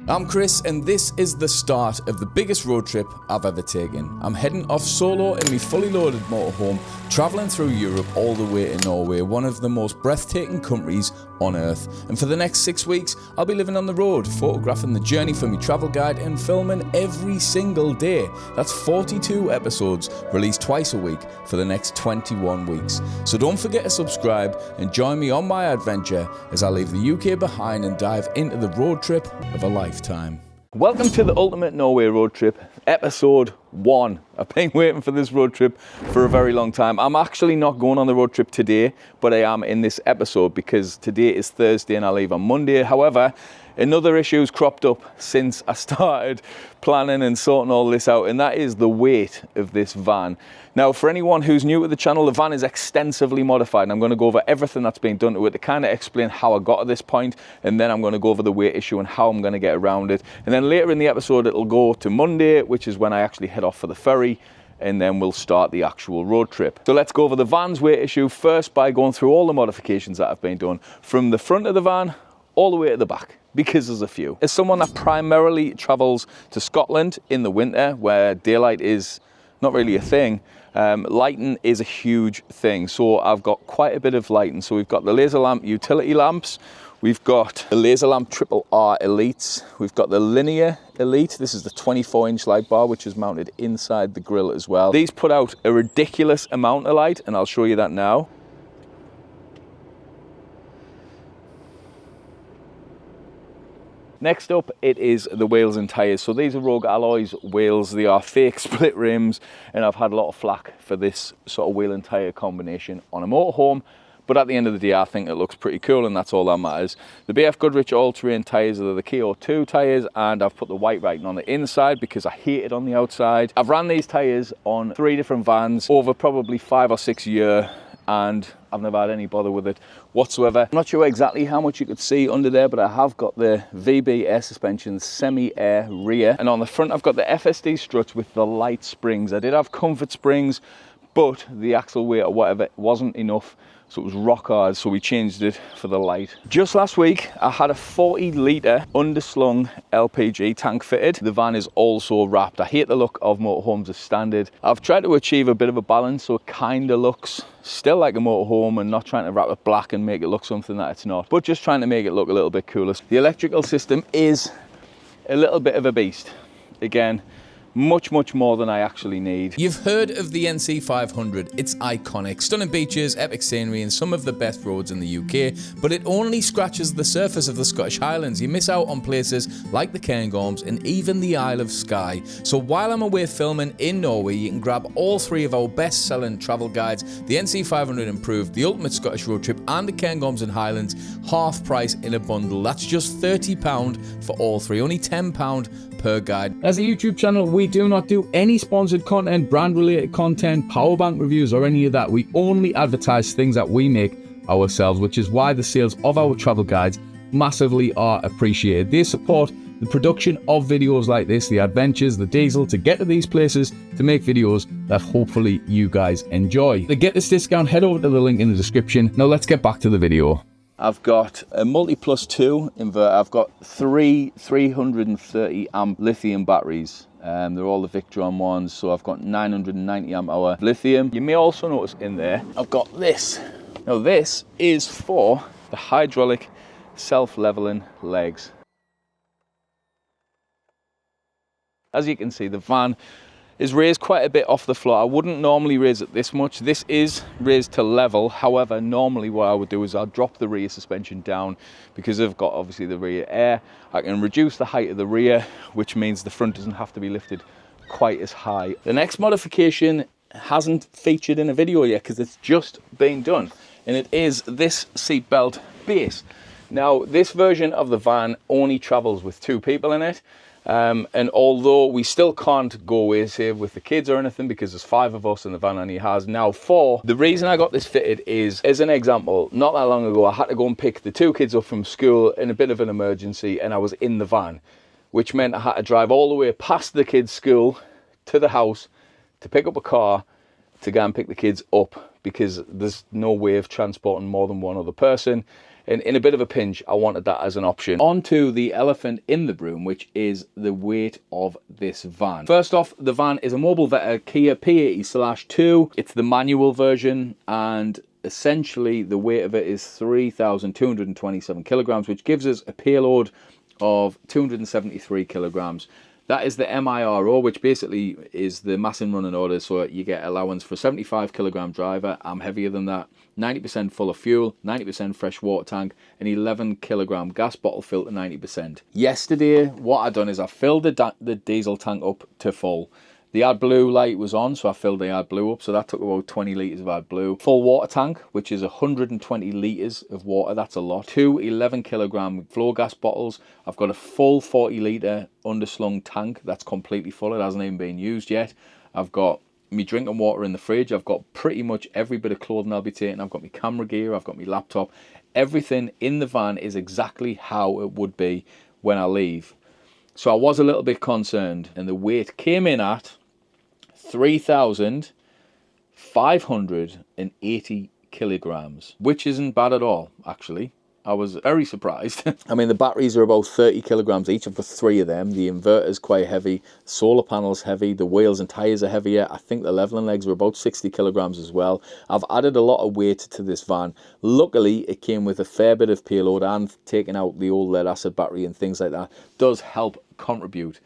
I'm Chris, and this is the start of the biggest road trip I've ever taken. I'm heading off solo in my fully loaded motorhome, travelling through Europe all the way to Norway, one of the most breathtaking countries on earth. And for the next 6 weeks, I'll be living on the road, photographing the journey for my travel guide and filming every single day. That's 42 episodes, released twice a week for the next 21 weeks. So don't forget to subscribe and join me on my adventure as I leave the UK behind and dive into the road trip of a lifetime. Welcome to the Ultimate Norway Road Trip, episode 1. I've been waiting for this road trip for a very long time. I'm actually not going on the road trip today, but I am in this episode because today is Thursday and I leave on Monday. However, another issue's cropped up since I started planning and sorting all this out, and that is the weight of this van. Now, for anyone who's new to the channel, the van is extensively modified, and I'm going to go over everything that's been done to it to kind of explain how I got to this point, and then I'm going to go over the weight issue and how I'm going to get around it. And then later in the episode, it'll go to Monday, which is when I actually head off for the ferry, and then we'll start the actual road trip. So let's go over the van's weight issue first by going through all the modifications that have been done from the front of the van all the way to the back, because there's a few. As someone that primarily travels to Scotland in the winter, where daylight is not really a thing, lighting is a huge thing. So I've got quite a bit of lighting. So we've got the laser lamp utility lamps, we've got the laser lamp triple R Elites, we've got the linear Elite. This is the 24-inch light bar, which is mounted inside the grille as well. These put out a ridiculous amount of light, and I'll show you that now. Next up, it is the wheels and tyres. So these are Rogue Alloys wheels. They are fake split rims, and I've had a lot of flack for this sort of wheel and tyre combination on a motorhome. But at the end of the day, I think it looks pretty cool, and that's all that matters. The BF Goodrich all-terrain tyres are the KO2 tyres, and I've put the white writing on the inside because I hate it on the outside. I've ran these tyres on 3 different vans over probably 5 or 6 years, and I've never had any bother with it whatsoever. I'm not sure exactly how much you could see under there, but I have got the VB air suspension semi-air rear, and on the front I've got the FSD struts with the light springs. I did have comfort springs, but the axle weight or whatever wasn't enough, so it was rock hard, so we changed it for the light. Just last week, I had a 40-litre underslung LPG tank fitted. The van is also wrapped. I hate the look of motorhomes as standard. I've tried to achieve a bit of a balance, so it kind of looks still like a motorhome, and not trying to wrap it black and make it look something that it's not, but just trying to make it look a little bit cooler. The electrical system is a little bit of a beast. Again, much more than I actually need. You've heard of the NC 500. It's iconic, stunning beaches, epic scenery, and some of the best roads in the UK, but it only scratches the surface of the Scottish Highlands. You miss out on places like the Cairngorms and even the Isle of Skye. So while I'm away filming in Norway, you can grab all 3 of our best-selling travel guides, the NC 500 Improved, the Ultimate Scottish Road Trip, and the Cairngorms and Highlands, half price in a bundle. That's just £30 for all 3, only £10 per guide. As a YouTube channel, we do not do any sponsored content, brand related content, power bank reviews, or any of that. We only advertise things that we make ourselves, which is why the sales of our travel guides massively are appreciated. They support the production of videos like this, the adventures, the diesel to get to these places, to make videos that hopefully you guys enjoy. To get this discount, head over to the link in the description. Now let's get back to the video. I've got a Multi Plus 2 inverter. I've got 3 330 amp lithium batteries. They're all the Victron ones, so I've got 990 amp hour lithium. You may also notice in there, I've got this. Now this is for the hydraulic self-leveling legs. As you can see, the van is raised quite a bit off the floor. I wouldn't normally raise it this much. This is raised to level. However, normally what I would do is I'll drop the rear suspension down, because I've got obviously the rear air. I can reduce the height of the rear, which means the front doesn't have to be lifted quite as high. The next modification hasn't featured in a video yet because it's just been done, and it is this seat belt base. Now, this version of the van only travels with 2 people in it. And although we still can't go away, say, with the kids or anything, because there's 5 of us in the van and he has now 4. The reason I got this fitted is, as an example, not that long ago, I had to go and pick the 2 kids up from school in a bit of an emergency, and I was in the van, which meant I had to drive all the way past the kids' school to the house to pick up a car to go and pick the kids up, because there's no way of transporting more than 1 other person. And in a bit of a pinch, I wanted that as an option. On to the elephant in the room, which is the weight of this van. First off, the van is a mobile Kia P80/2. It's the manual version, and essentially the weight of it is 3,227 kilograms, which gives us a payload of 273 kilograms. That is the MIRO, which basically is the mass in running order, so you get allowance for a 75 kilogram driver. I'm heavier than that. 90% full of fuel, 90% fresh water tank, an 11 kilogram gas bottle filled to 90%. Yesterday, what I done is I filled the diesel tank up to full. The AdBlue light was on, so I filled the AdBlue up, so that took about 20 litres of AdBlue. Full water tank, which is 120 litres of water, that's a lot. 2 11 kilogram flow gas bottles. I've got a full 40 litre underslung tank that's completely full. It hasn't even been used yet. I've got me drinking water in the fridge. I've got pretty much every bit of clothing I'll be taking. I've got my camera gear, I've got my laptop. Everything in the van is exactly how it would be when I leave. So I was a little bit concerned, and the weight came in at 3,580 kilograms, which isn't bad at all, actually. I was very surprised. I mean, the batteries are about 30 kilograms each. I've got 3 of them. The inverter's quite heavy. Solar panel's heavy. The wheels and tyres are heavier. I think the leveling legs are about 60 kilograms as well. I've added a lot of weight to this van. Luckily, it came with a fair bit of payload, and taking out the old lead acid battery and things like that does help contribute.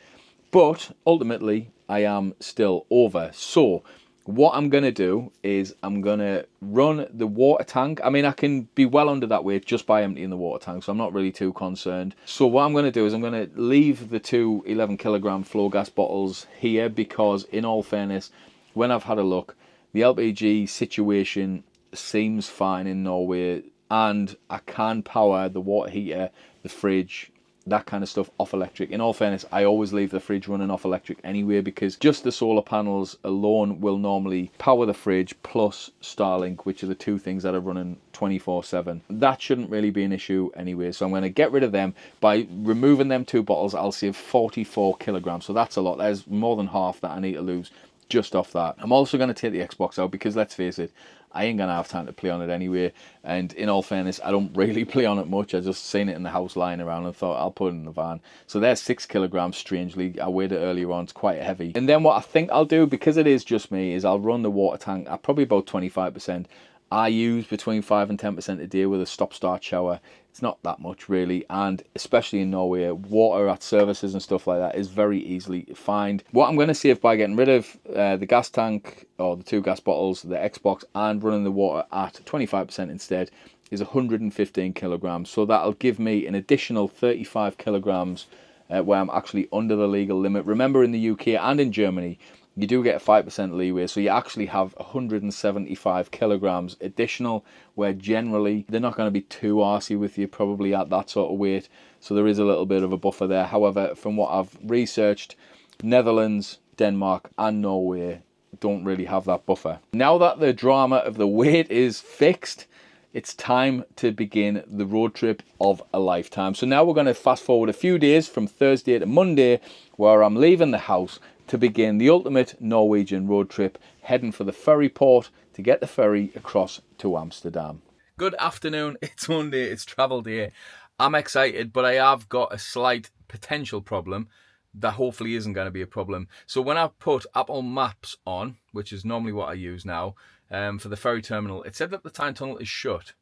But ultimately, I am still over. So what I'm going to do is I'm going to run the water tank. I mean, I can be well under that weight just by emptying the water tank, so I'm not really too concerned. So what I'm going to do is I'm going to leave the 2 11 kilogram flow gas bottles here, because in all fairness, when I've had a look, the LPG situation seems fine in Norway, and I can power the water heater, the fridge, that kind of stuff off electric. In all fairness, I always leave the fridge running off electric anyway, because just the solar panels alone will normally power the fridge plus Starlink, which are the 2 things that are running 24/7. That shouldn't really be an issue anyway, so I'm going to get rid of them. By removing them 2 bottles, I'll save 44 kilograms, so that's a lot. There's more than half that I need to lose just off that. I'm also going to take the Xbox out, because let's face it, I ain't going to have time to play on it anyway. And in all fairness, I don't really play on it much. I just seen it in the house lying around and thought I'll put it in the van. So there's 6 kilograms, strangely. I weighed it earlier on. It's quite heavy. And then what I think I'll do, because it is just me, is I'll run the water tank at probably about 25%. I use between 5 and 10% a day with a stop-start shower. It's not that much really, and especially in Norway, water at services and stuff like that is very easily found. What I'm going to save by getting rid of the gas tank, or the 2 gas bottles, the Xbox, and running the water at 25% instead is 115 kilograms. So that'll give me an additional 35 kilograms where I'm actually under the legal limit. Remember, in the UK and in Germany, you do get a 5% leeway, so you actually have 175 kilograms additional, where generally they're not going to be too arsey with you probably at that sort of weight, so there is a little bit of a buffer there. However, from what I've researched, Netherlands, Denmark and Norway don't really have that buffer. Now that the drama of the weight is fixed, it's time to begin the road trip of a lifetime. So now we're going to fast forward a few days from Thursday to Monday, where I'm leaving the house to begin the ultimate Norwegian road trip, heading for the ferry port to get the ferry across to Amsterdam. Good afternoon, it's Monday, it's travel day. I'm excited, but I have got a slight potential problem that hopefully isn't going to be a problem. So when I put Apple Maps on, which is normally what I use now, for the ferry terminal, it said that the Tyne Tunnel is shut.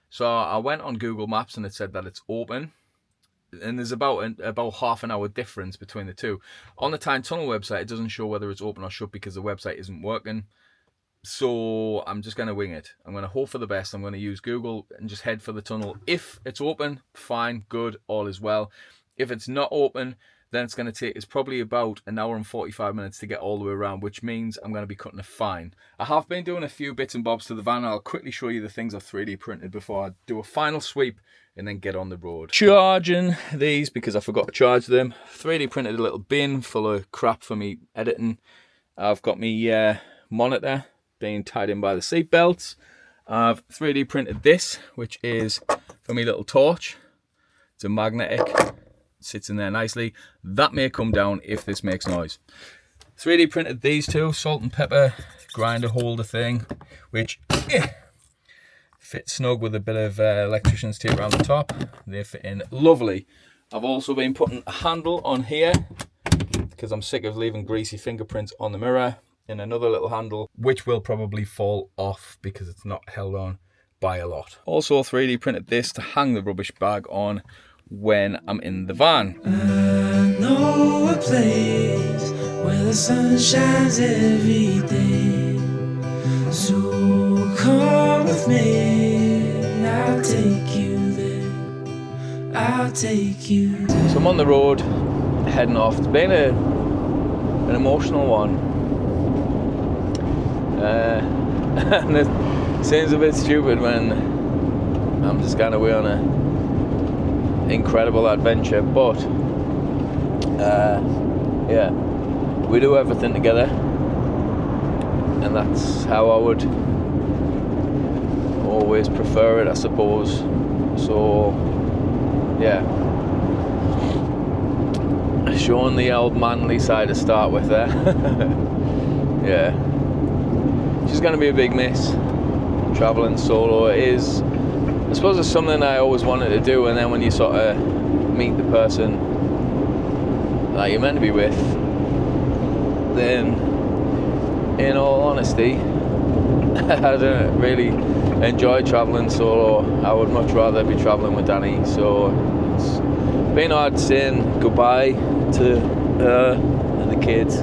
So I went on Google Maps and it said that it's open. And there's about half an hour difference between the two. On the Tyne Tunnel website, it doesn't show whether it's open or shut because the website isn't working. So I'm just going to wing it. I'm going to hope for the best. I'm going to use Google and just head for the tunnel. If it's open, fine, good, all is well. If it's not open, then it's probably about an hour and 45 minutes to get all the way around, which means I'm going to be cutting a fine. I have been doing a few bits and bobs to the van. I'll quickly show you the things I've 3D printed before I do a final sweep and then get on the road. Charging these because I forgot to charge them. 3D printed a little bin full of crap for me editing. I've got my monitor being tied in by the seat belts. I've 3D printed this, which is for my little torch. It's a magnetic. Sits in there nicely. That may come down if this makes noise. 3D printed these two, salt and pepper grinder holder thing, which fit snug with a bit of electrician's tape around the top. They fit in lovely. I've also been putting a handle on here because I'm sick of leaving greasy fingerprints on the mirror, and another little handle which will probably fall off because it's not held on by a lot. Also 3D printed this to hang the rubbish bag on when I'm in the van. I know a place where the sun shines every day, so come with me, I'll take you there, I'll take you there. So I'm on the road heading off. It's been an emotional one. And it seems a bit stupid when I'm just kind of away on an incredible adventure, but yeah, we do everything together, and that's how I would always prefer it, I suppose. So yeah, showing the old manly side to start with there. Yeah, she's going to be a big miss, travelling solo. It is, I suppose it's something I always wanted to do, and then when you sort of meet the person that you're meant to be with, then in all honesty, I don't really enjoy travelling solo. I would much rather be travelling with Danny, so it's been hard saying goodbye to her and the kids,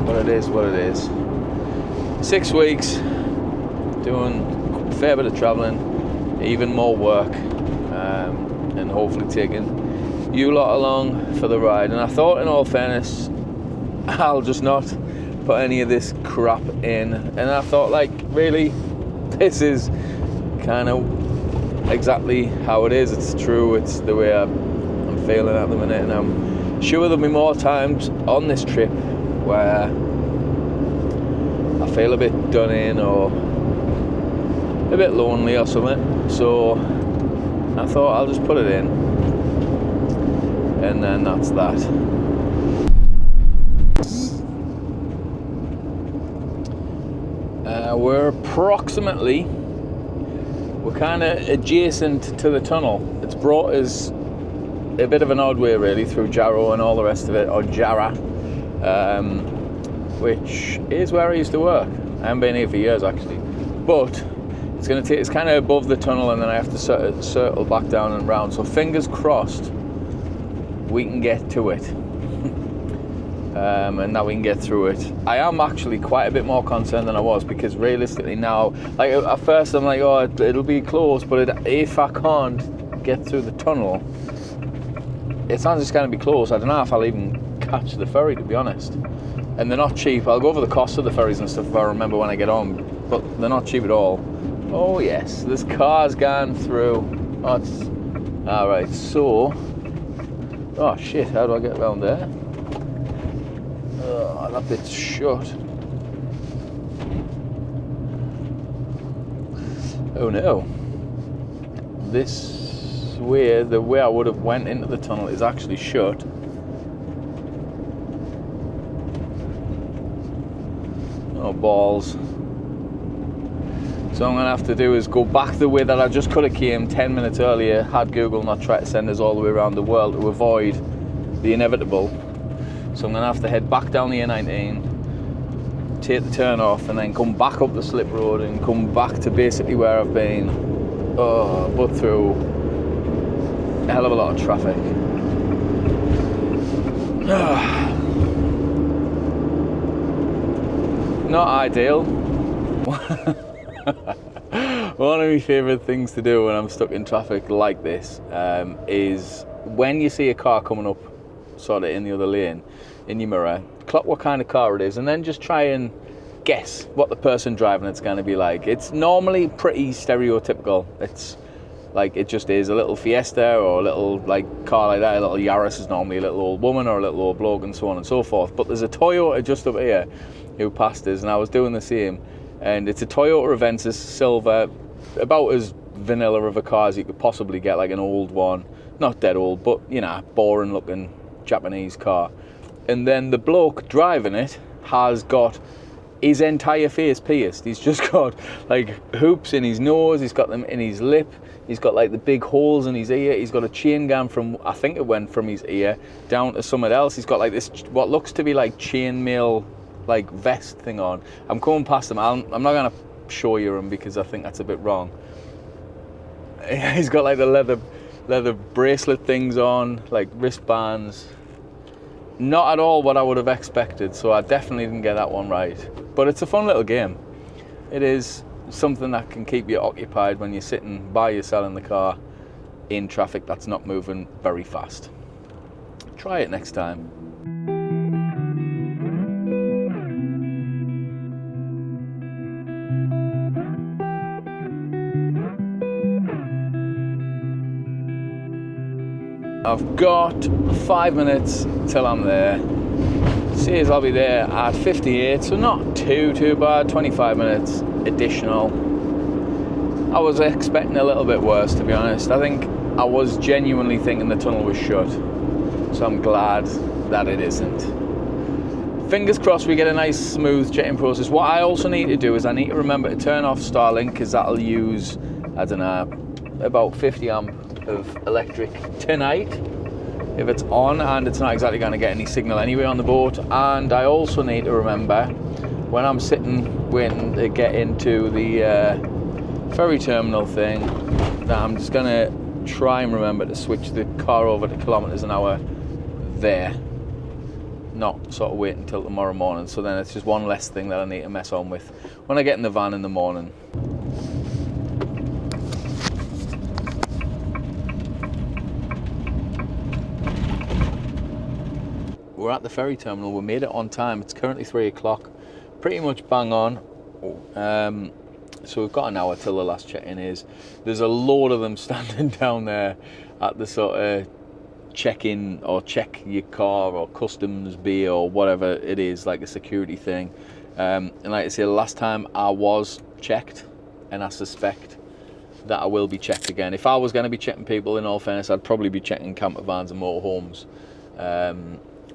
but it is what it is. 6 weeks doing a fair bit of travelling, even more work, and hopefully taking you lot along for the ride. And I thought, in all fairness, I'll just not put any of this crap in, and I thought, like, really, this is kind of exactly how it is. It's true, it's the way I'm feeling at the minute, and I'm sure there'll be more times on this trip where I feel a bit done in or a bit lonely or something. So I thought I'll just put it in, and then that's that. We're kind of adjacent to the tunnel. It's brought us a bit of an odd way, really, through Jarrow and all the rest of it, or Jarrah, which is where I used to work. I haven't been here for years, actually, but it's going to take, it's kind of above the tunnel, and then I have to circle back down and round. So fingers crossed we can get to it. And now we can get through it. I am actually quite a bit more concerned than I was, because realistically now, like, at first I'm like, oh, it'll be close, but if I can't get through the tunnel, it's not just going to be close. I don't know if I'll even catch the ferry, to be honest. And they're not cheap. I'll go over the cost of the ferries and stuff if I remember when I get on, but they're not cheap at all. Oh yes, this car's gone through. Oh, it's alright. So, oh shit, how do I get around there? Oh, that bit's shut. Oh no. This way, the way I would have went into the tunnel, is actually shut. Oh, balls. So what I'm going to have to do is go back the way that I just could have came 10 minutes earlier, had Google not tried to send us all the way around the world to avoid the inevitable. So I'm going to have to head back down the A19, take the turn off, and then come back up the slip road and come back to basically where I've been, but through a hell of a lot of traffic. Not ideal. One of my favourite things to do when I'm stuck in traffic like this is when you see a car coming up sort of in the other lane in your mirror, clock what kind of car it is, and then just try and guess what the person driving it's going to be like. It's normally pretty stereotypical. It's like, it just is a little Fiesta or a little like car like that. A little Yaris is normally a little old woman or a little old bloke, and so on and so forth. But there's a Toyota just up here who passed us, and I was doing the same, and it's a Toyota Avensis silver, about as vanilla of a car as you could possibly get, like an old one, not dead old, but you know, boring looking Japanese car. And then the bloke driving it has got his entire face pierced. He's just got like hoops in his nose, he's got them in his lip, he's got like the big holes in his ear, he's got a chain gang from, I think it went from his ear down to somewhere else. He's got like this, what looks to be like chainmail like vest thing on. I'm coming past him, I'm not going to show you him because I think that's a bit wrong. He's got like the leather bracelet things on, like wristbands. Not at all what I would have expected, so I definitely didn't get that one right. But it's a fun little game. It is something that can keep you occupied when you're sitting by yourself in the car in traffic that's not moving very fast. Try it next time. I've got 5 minutes till I'm there. Says I'll be there at 58, so not too bad. 25 minutes additional. I was expecting a little bit worse, to be honest. I think I was genuinely thinking the tunnel was shut, so I'm glad that it isn't. Fingers crossed we get a nice smooth check-in process. What I also need to do is I need to remember to turn off Starlink, because that'll use, I don't know, about 50 amp of electric tonight if it's on, and it's not exactly going to get any signal anyway on the boat. And I also need to remember when I'm sitting waiting to get into the ferry terminal thing that I'm just going to try and remember to switch the car over to kilometers an hour there, not sort of wait until tomorrow morning. So then it's just one less thing that I need to mess on with when I get in the van in the morning. We're at the ferry terminal. We made it on time. It's currently 3 o'clock, pretty much bang on. So we've got an hour till the last check-in is. There's a load of them standing down there at the sort of check-in or check your car or customs bay or whatever it is, like a security thing. And like I say, the last time I was checked, and I suspect that I will be checked again. If I was going to be checking people, in all fairness, I'd probably be checking campervans and motorhomes.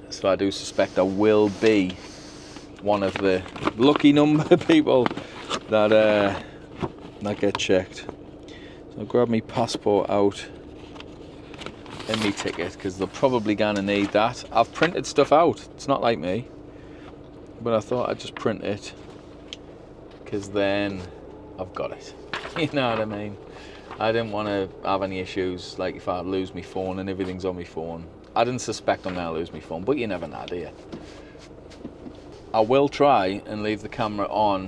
So I do suspect I will be one of the lucky number of people that get checked. So I'll grab my passport out and my ticket, because they're probably going to need that. I've printed stuff out. It's not like me, but I thought I'd just print it, because then I've got it. You know what I mean? I didn't want to have any issues, like if I lose my phone and everything's on my phone. I didn't suspect I'm going to lose my phone, but you never know, do you? I will try and leave the camera on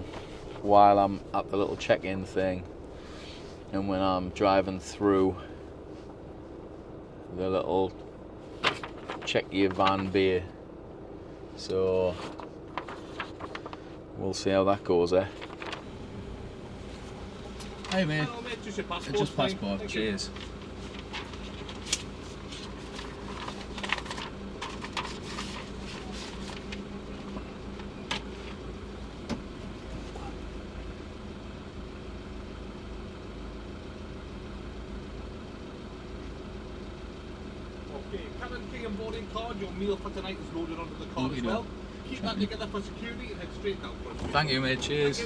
while I'm at the little check-in thing, and when I'm driving through the little check your van bay. So we'll see how that goes, eh? Hey mate. Hello, mate. Just your passport. Just passport. Cheers. Boarding card, your meal for tonight is loaded onto the card as well. Keep that together for security and head straight down for us. Thank you, mate. Cheers.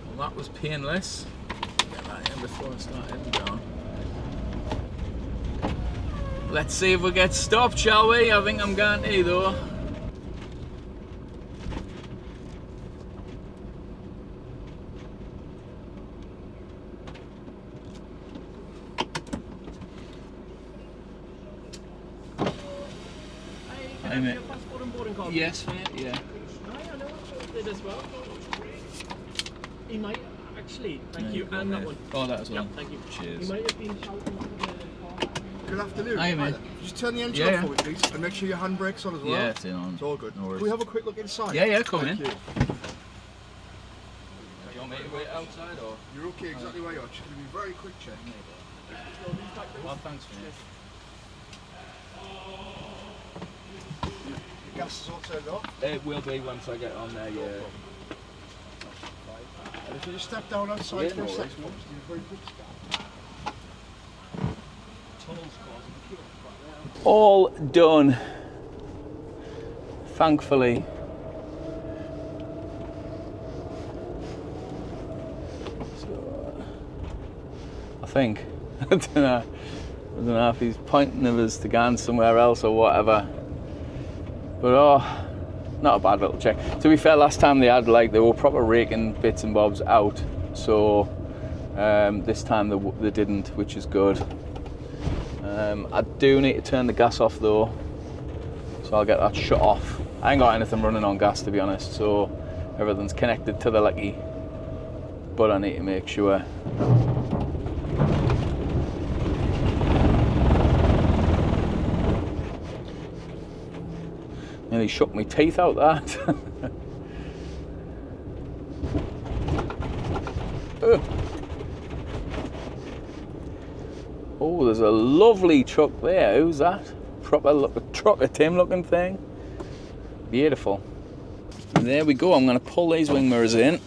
Well, that was painless. Get that in before I start heading down. Let's see if we get stopped, shall we? I think I'm going to, though. Hey, mate. Your passport and boarding card? Yes, mate, yeah. I know I did as well. He might actually, thank you, and that one. Oh, that as well. Yeah, thank you. Cheers. He might have been shouting at the car. Good afternoon. Hi, mate. Just turn the engine off for me, please, and make sure your handbrake's on as well. Yeah, it's in on. It's all good. No worries. Can we have a quick look inside? Yeah, come in. Thank you. You want me to wait outside, or? You're okay, exactly where you are. Just going to be a very quick check. Well, thanks, mate. Your gas is all turned off. It will be once I get on there, yeah. And if you just step down outside Yeah, for no a worries, second, just do a very quick scan. Tunnel's causing All done. thankfully. So, I think, I don't know if he's pointing at us to go somewhere else or whatever. But oh, not a bad little check. To be fair, last time they were proper raking bits and bobs out. So this time they didn't, which is good. I do need to turn the gas off though, so I'll get that shut off. I ain't got anything running on gas, to be honest, so everything's connected to the lecky, but I need to make sure. Nearly shook my teeth out that. Oh, there's a lovely truck there. Who's that? Proper trucker Tim looking thing. Beautiful. And there we go. I'm going to pull these wing mirrors in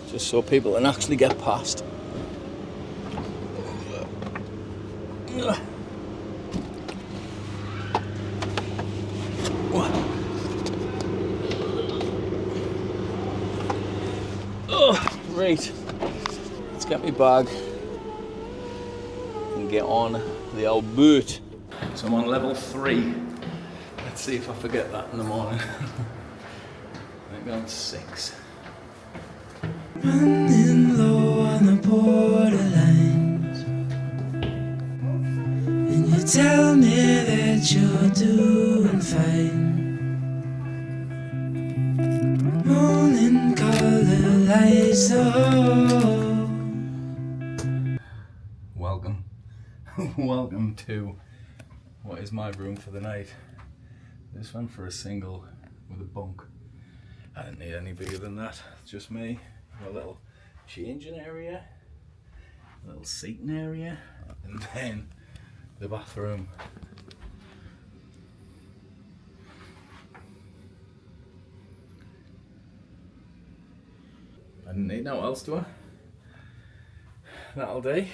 just so people can actually get past. Oh, right. Let's get my bag and get on the old boot. So I'm on level 3. Let's see if I forget that in the morning. Maybe on 6. Running low on the borderlines, and you tell me that you're doing fine. Morning color lights up. Welcome to what is my room for the night. This one for a single with a bunk. I didn't need any bigger than that. It's just me. A little changing area, a little seating area, and then the bathroom. I didn't need no else, do I? That'll do.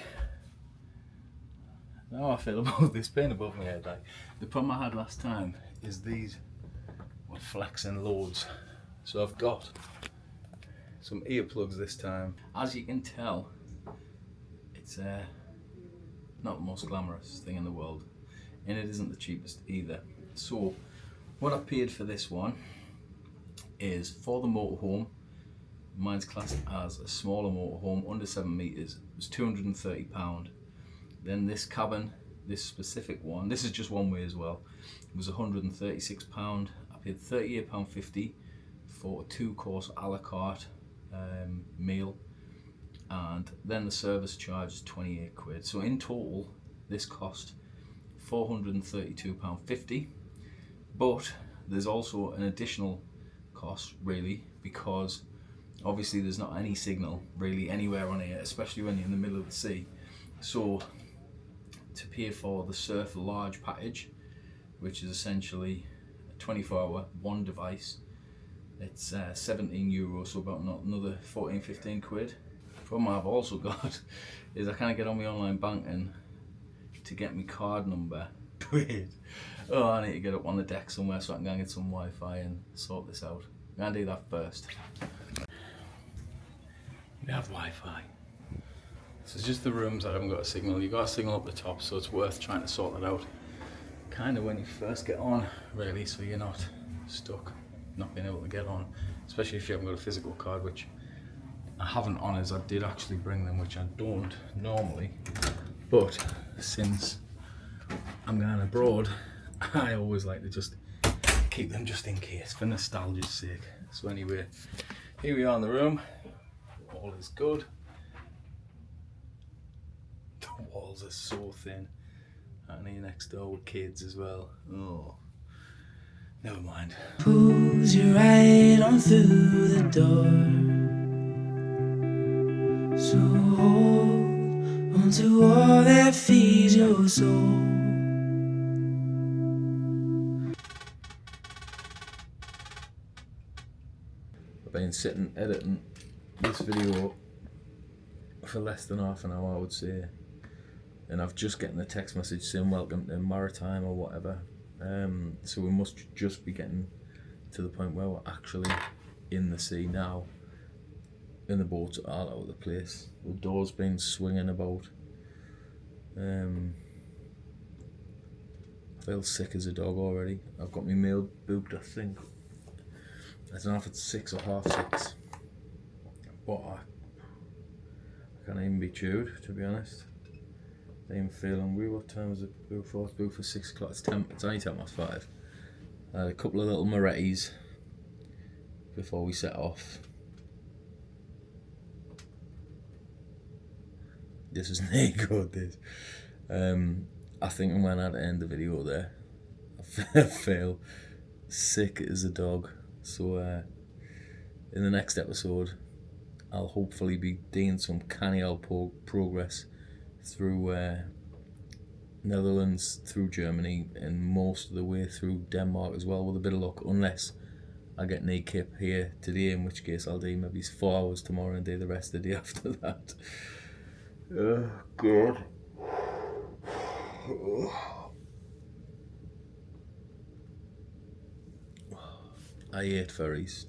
Now I feel about this being above my head. Like, the problem I had last time is these were flexing loads. So I've got some earplugs this time. As you can tell, it's not the most glamorous thing in the world, and it isn't the cheapest either. So what I paid for this one is, for the motorhome, mine's classed as a smaller motorhome, under 7 meters, it was £230. Then this cabin, this specific one, this is just one way as well, it was £136. I paid £38.50 for a 2-course a la carte meal, and then the service charge is 28 quid. So in total this cost £432.50, but there's also an additional cost really, because obviously there's not any signal really anywhere on here, especially when you're in the middle of the sea. So to pay for the Surf Large package, which is essentially a 24-hour one device, it's €17, so about another 14-15 quid. The problem I've also got is I can't get on my online banking to get my card number. Wait, oh, I need to get up on the deck somewhere so I can go and get some Wi-Fi and sort this out. I'm gonna do that first. We have Wi-Fi. This is just the rooms that haven't got a signal. You've got a signal up the top, so it's worth trying to sort that out. Kind of when you first get on, really, so you're not stuck not being able to get on, especially if you haven't got a physical card, which I haven't on, as I did actually bring them, which I don't normally, but since I'm going abroad, I always like to just keep them just in case, for nostalgia's sake. So anyway, here we are in the room. All is good. The walls are so thin, and here next door with kids as well. Oh, never mind. Pulls you right on through the door. So hold on to all that feeds your soul. I've been sitting editing this video for less than half an hour, I would say, and I've just gotten a text message saying welcome to Maritime or whatever. So we must just be getting to the point where we're actually in the sea now, and the boats are all over the place. The door's been swinging about. I feel sick as a dog already. I've got my meal booked, I think. I don't know if it's 6 or half 6, but I can't even be chewed, to be honest. I ain't feel hungry. What time is it booked for? It's booked for 6 o'clock. It's only 5:10. I had a couple of little Morettis before we set off. This is not good, this. I think I'm gonna have to end the video there. I feel sick as a dog. So in the next episode, I'll hopefully be doing some canny old progress through Netherlands, through Germany, and most of the way through Denmark as well, with a bit of luck, unless I get knee kip here today, in which case I'll do maybe 4 hours tomorrow and do the rest of the day after that. Oh God. I hate ferries.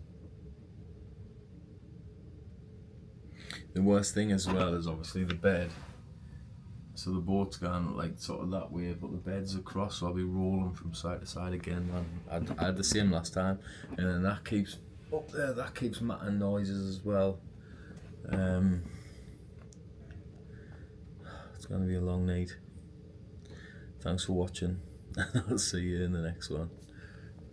The worst thing as well is obviously the bed. So the boat's going like sort of that way, but the bed's across, so I'll be rolling from side to side again, man. I had the same last time, and then that keeps up there, that keeps making noises as well. It's going to be a long night. Thanks for watching. I'll see you in the next one.